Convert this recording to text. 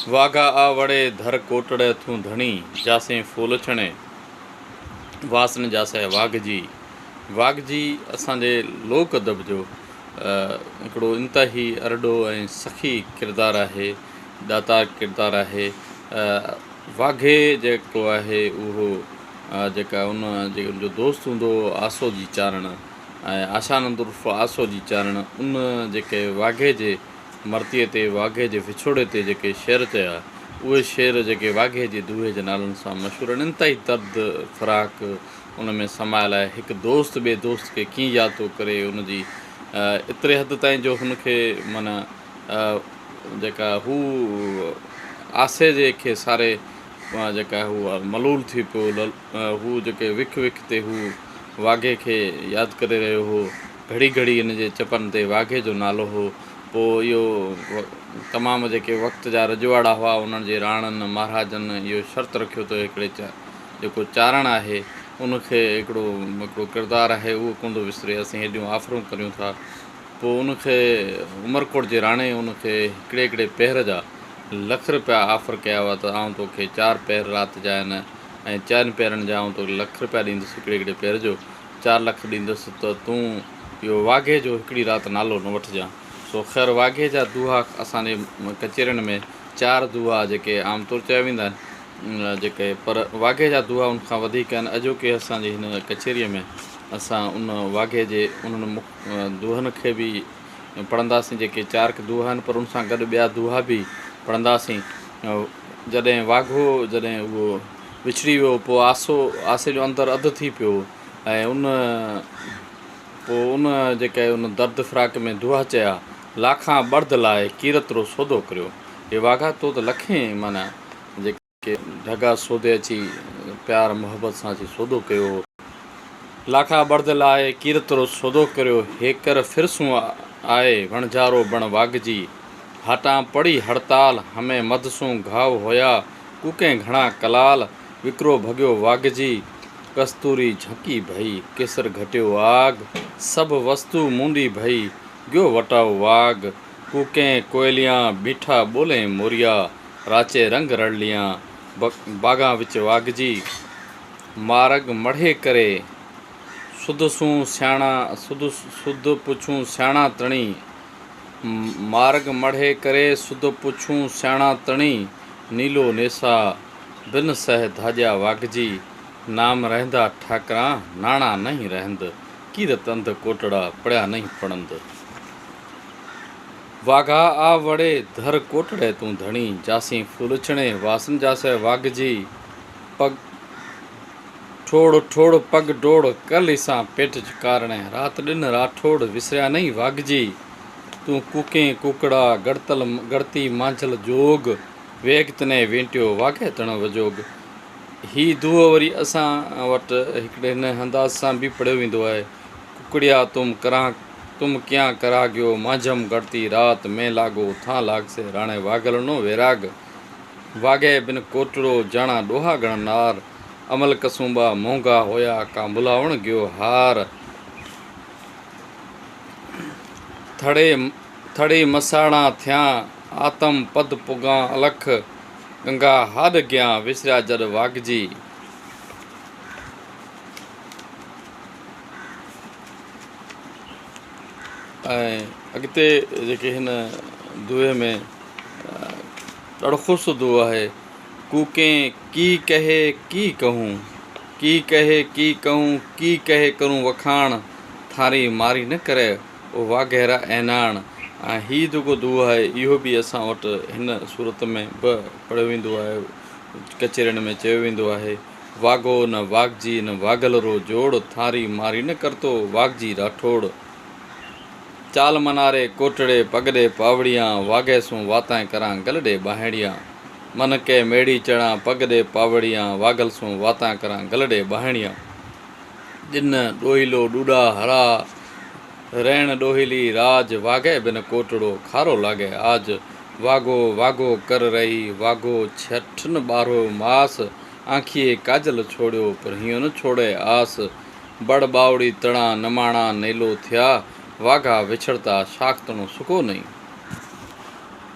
वाघा आ वड़े धर कोटड़े थू धणी जासे फूल छणे वासन जासे वाघ जी असांजे लोक अदब जो हिकिड़ो इंतही अरड़ो ऐं सखी किरदारु आहे, दातार किरदारु आहे। वाघे जेको आहे उहो जेका उन जो दोस्त हूंदो आसो जी चारण ऐं आशानंद उर्फ़ आसो जी चारण, उन जेके वाघे जे मरतीअ ते वाघे जे विछोड़े ते जेके शेर चया, उहे शेर जेके वाघे जे दूहे जे नालनि सां मशहूरु आहिनि। इंतही दर्द फ़राक उन में समायल आहे। हिकु दोस्त ॿिए दोस्त खे कीअं यादि थो करे, उनजी एतिरे हद ताईं जो हुनखे माना जेका हू आसे जे खे सारे जेका हू मलूल थी पियो, हू जेके विख ते हू वाघे खे यादि करे रहियो हो, घड़ी घड़ी इन जे चपनि ते वाघे जो नालो हो। पोइ इहो तमामु जेके वक़्त जा रजवाड़ा हुआ, उन्हनि जे राणनि महाराजनि इहो शर्त रखियो त हिकिड़े जेको चारण आहे उनखे हिकिड़ो किरदारु आहे उहो कोन थो विसरे, असीं हेॾियूं आफ़रूं करियूं था। पोइ उनखे उमरकोट जे राणे उनखे हिकिड़े पहर जा लख रुपया ऑफर कया हुआ त आउं तोखे 4 पहर राति जा आहिनि ऐं 4 पहरनि जा आउं तोखे लख रुपया ॾींदुसि, हिकिड़े पहर जो 4 लख ॾींदुसि त तूं इहो वाघे जो हिकिड़ी राति नालो न वठिजांइ। सो ख़ैर वाघे जा दुआ असांजे कचेरियुनि में 4 दुआ जेके आमतौरु चया वेंदा आहिनि जेके, पर वाघे जा दुआ उनखां वधीक आहिनि। अॼोके असांजी हिन कचेरीअ में असां उन वाघे जे उन्हनि दुहनि खे बि पढ़ंदासीं, जेके 4 दुआ आहिनि, पर उन सां गॾु ॿिया दुआ बि पढ़ंदासीं। जॾहिं वाघो जॾहिं उहो विछड़ी वियो, पोइ आसे जो अंदरु अधु थी पियो ऐं पोइ उन जेके उन दर्द फ़राक में दुआ चया, लाखां बर्द लाइ कीरतिरो सौदो करियो। हे वाघा तो त लखें माना जेके ढगा सौदे अची प्यार मोहबत सां अची सौदो कयो, लाखा बर्द लाइ कीरतिरो सौदो करियो। हेकर फिरसूं आए वणझारो बण वाघ जी, हाटां पड़ी हड़ताल हमें मदसूं घाव होया, कूकें घणा कलाल विकिरो भॻियो वाघ जी। कस्तूरी झकी भई केसर घटियो आग, सभु वस्तु मूंडी भई गयो वटाओ वाघ। कूकें कोयलियां बीठा ॿोले मोरिया, राचे रंग रड़लियां बागां विच वाघ जी। मार्ग मढ़े करे सुधसूं सियाणा सुध पुछूं सियाणा तणी, मार्ग मढ़े करे सुध पुछूं सियाणा तणी, नीलो नेसा बिन सह धाॼा वाघ जी। नाम रहंदा ठाकरा नाणा नहीं रहंद, कीरत अंध कोटड़ा पढ़िया नहीं पढ़ंद। वाघा आ वड़े धर कोटड़े तूं धणी जासी फूल छणे वासन जासे वाघ जी। पग ठोड़ ठोड़ पग डोड़ कल सां पेट चकारणे, रात दिन राठोड़ विसरिया नहीं वाघ जी। तूं कूकें कुकड़ा गड़ती मांझल जोग, वेग तने वेंटियो वाघे तण वजोग। ही दुओ वरी असां वटि हिकिड़े हिन अंदाज़ सां बि पढ़ियो वेंदो आहे। कुकड़िया तुम क्या कराग्यो, मांझम गड़ती रात में लागो थां लागसे राणे वागल नो वैराग। वाघे बिन कोटड़ो जाणा डोहा गण नार, अमल कसुंबा मोंगा होया का बुलावण गयो हार। थड़े मसाणा थिया आतम पद पुगा अलख, गंगा हाड गया विसरिया जद वाघ जी। ऐं अॻिते जेके हिन दुए में ॾाढो ख़ुशि दुओ आहे। कूकें की कहे की कहूँ, की कहे की कहूँ, की कहे करूँ वखाण, थारी मारी न करे ओ वाघेरा ऐनाण। ऐं हीउ जेको दुओ आहे इहो बि असां वटि हिन सूरत में बि पढ़ियो वेंदो आहे, कचेरियुनि में चयो वेंदो आहे। वाघो न वाघ जी न वागल रो जोड़, थारी मारी न करतो वाघ जी राठौड़। चाल मनारे कोटड़े पगड़े पावड़ियाँ, वाघे सूं वाताएं करां गलड़े बाहेड़ियाँ। मन के मेड़ी चढ़ा पगड़े पावड़ियाँ, वागल सूं वातां करां गलड़े बाहेड़ियाँ। दिन डोहिलो डूडा हरा रैण डोहिली राज, वाघे बिन कोटड़ो खारो लागे आज। वाघो वाघो कर रही वाघो छठ न बारो मास, आँखिए काजल छोड़ियो पर हियो न छोड़े आस। बड़ बावड़ी तणा नमाणा नेलो थिया, वाघा विछड़ता शाख तणो सुको नहीं।